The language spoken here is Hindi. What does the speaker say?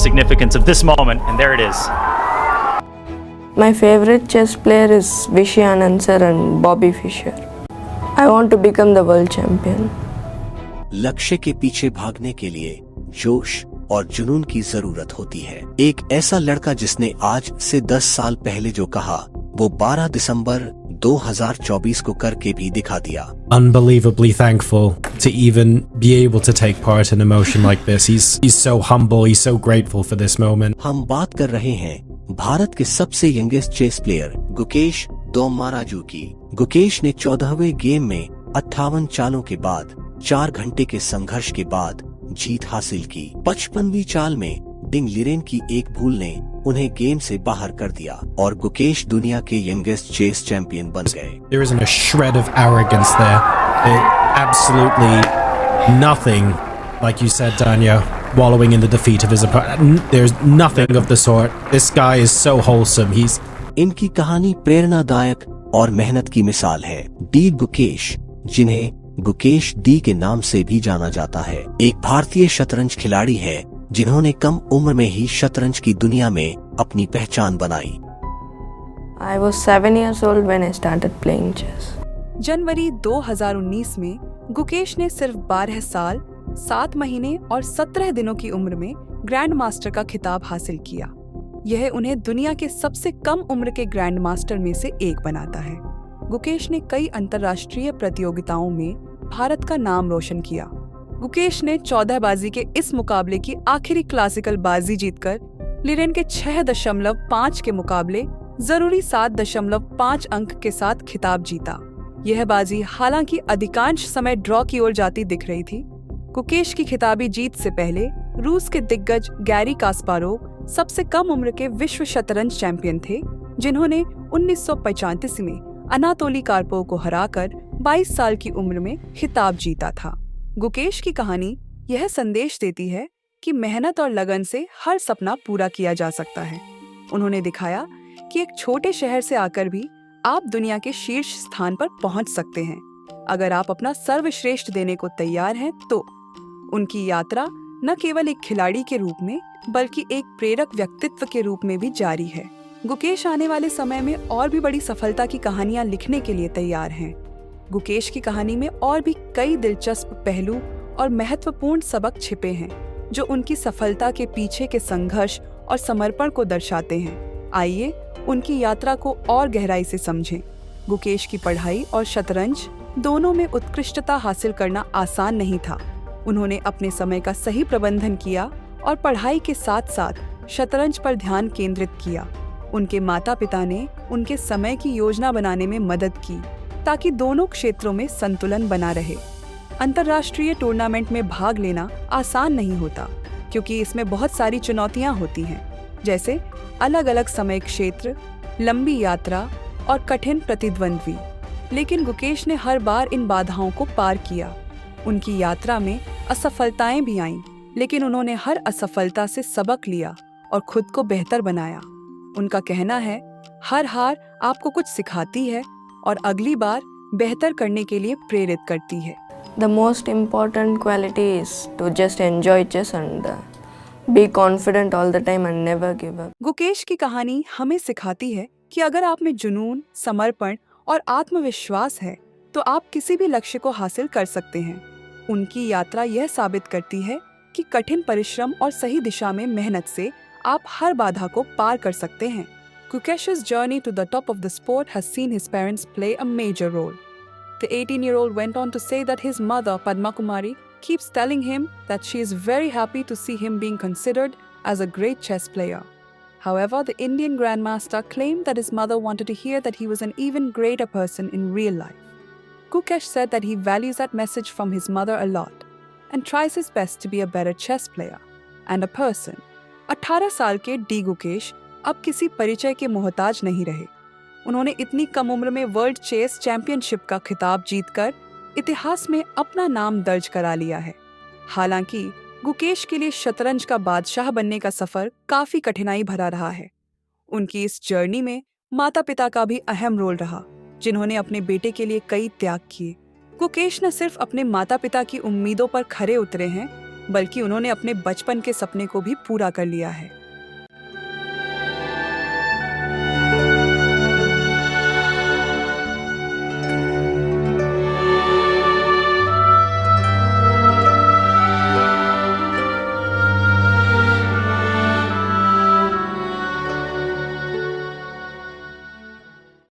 significance of this moment, and there it is. My favorite chess player is Vishy Anand sir and Bobby Fischer. I want to become the world champion. लक्ष्य के पीछे भागने के लिए जोश और जुनून की जरूरत होती है। एक ऐसा लड़का जिसने आज से 10 साल पहले जो कहा वो 12 दिसंबर 2024 को करके भी दिखा दिया। Unbelievably thankful to even be able to take part in a motion like this. He's so humble, he's so grateful for this moment. हम बात कर रहे हैं भारत के सबसे यंगेस्ट चेस प्लेयर गुकेश दोमाराजू की। गुकेश ने 14वें गेम में 58 चालों के बाद 4 घंटे के संघर्ष के बाद जीत हासिल की। 55वीं चाल में डिंग लिरेन की एक भूल ने उन्हें गेम से बाहर कर दिया और गुकेश दुनिया के यंगेस्ट चेस चैंपियन बन गए। There isn't a shred of arrogance there. Absolutely nothing, like you said, Danya, wallowing in the defeat of his opponent. There's nothing of the sort. This guy is so wholesome. इनकी कहानी प्रेरणादायक और मेहनत की मिसाल है। डी गुकेश, जिन्हें गुकेश डी के नाम से भी जाना जाता है, एक भारतीय शतरंज खिलाड़ी है जिन्होंने कम उम्र में ही शतरंज की दुनिया में अपनी पहचान बनाई। I was 7 years old when I started playing chess. जनवरी 2019 में गुकेश ने सिर्फ 12 साल, 7 महीने और 17 दिनों की उम्र में ग्रैंड मास्टर का खिताब हासिल किया। यह उन्हें दुनिया के सबसे कम उम्र के ग्रैंड मास्टर में से एक बनाता है। गुकेश ने कई अंतर्राष्ट्रीय प्रतियोगिताओं में भारत का नाम रोशन किया। गुकेश ने 14 बाजी के इस मुकाबले की आखिरी क्लासिकल बाजी जीतकर लिरेन के 6.5 के मुकाबले जरूरी 7.5 अंक के साथ खिताब जीता। यह बाजी हालांकि अधिकांश समय ड्रॉ की ओर जाती दिख रही थी। गुकेश की खिताबी जीत से पहले रूस के दिग्गज गैरी कास्पारोव सबसे कम उम्र के विश्व शतरंज चैंपियन थे, जिन्होंने 1935 में अनातोली कार्पोव को हराकर 22 साल की उम्र में खिताब जीता था। गुकेश की कहानी यह संदेश देती है कि मेहनत और लगन से हर सपना पूरा किया जा सकता है। उन्होंने दिखाया कि एक छोटे शहर से आकर भी आप दुनिया के शीर्ष स्थान पर पहुंच सकते हैं, अगर आप अपना सर्वश्रेष्ठ देने को तैयार हैं तो। उनकी यात्रा न केवल एक खिलाड़ी के रूप में बल्कि एक प्रेरक व्यक्तित्व के रूप में भी जारी है। गुकेश आने वाले समय में और भी बड़ी सफलता की कहानियां लिखने के लिए तैयार हैं। गुकेश की कहानी में और भी कई दिलचस्प पहलू और महत्वपूर्ण सबक छिपे हैं, जो उनकी सफलता के पीछे के संघर्ष और समर्पण को दर्शाते हैं। आइए उनकी यात्रा को और गहराई से समझें। गुकेश की पढ़ाई और शतरंज दोनों में उत्कृष्टता हासिल करना आसान नहीं था। उन्होंने अपने समय का सही प्रबंधन किया और पढ़ाई के साथ साथ शतरंज पर ध्यान केंद्रित किया। उनके माता पिता ने उनके समय की योजना बनाने में मदद की ताकि दोनों क्षेत्रों में संतुलन बना रहे। अंतर्राष्ट्रीय टूर्नामेंट में भाग लेना आसान नहीं होता, क्योंकि इसमें बहुत सारी चुनौतियां होती हैं, जैसे अलग अलग समय क्षेत्र, लंबी यात्रा और कठिन प्रतिद्वंद्वी। लेकिन गुकेश ने हर बार इन बाधाओं को पार किया। उनकी यात्रा में असफलताएं भी आईं, लेकिन उन्होंने हर असफलता से सबक लिया और खुद को बेहतर बनाया। उनका कहना है, हर हार आपको कुछ सिखाती है और अगली बार बेहतर करने के लिए प्रेरित करती है। The most important quality is to just enjoy chess and be confident all the time and never give up. Gukesh की कहानी हमें सिखाती है कि अगर आप में जुनून, समर्पण और आत्मविश्वास है, तो आप किसी भी लक्ष्य को हासिल कर सकते हैं। उनकी यात्रा यह साबित करती है कि कठिन परिश्रम और सही दिशा में मेहनत से आप हर बाधा को पार कर सकते हैं। Gukesh's journey to the top of the sport has seen his parents play a major role. The 18-year-old went on to say that his mother, Padma Kumari, keeps telling him that she is very happy to see him being considered as a great chess player. However, the Indian Grandmaster claimed that his mother wanted to hear that he was an even greater person in real life. Gukesh said that he values that message from his mother a lot and tries his best to be a better chess player and a person. 18 साल के डी गुकेश अब किसी परिचय के मोहताज नहीं रहे। उन्होंने इतनी कम उम्र में वर्ल्ड चेस चैंपियनशिप का खिताब जीतकर इतिहास में अपना नाम दर्ज करा लिया है। हालांकि गुकेश के लिए शतरंज का बादशाह बनने का सफर काफी कठिनाई भरा रहा है। उनकी इस जर्नी में माता पिता का भी अहम रोल रहा, जिन्होंने अपने बेटे के लिए कई त्याग किए। गुकेश न सिर्फ अपने माता पिता की उम्मीदों पर खरे उतरे हैं, बल्कि उन्होंने अपने बचपन के सपने को भी पूरा कर लिया है।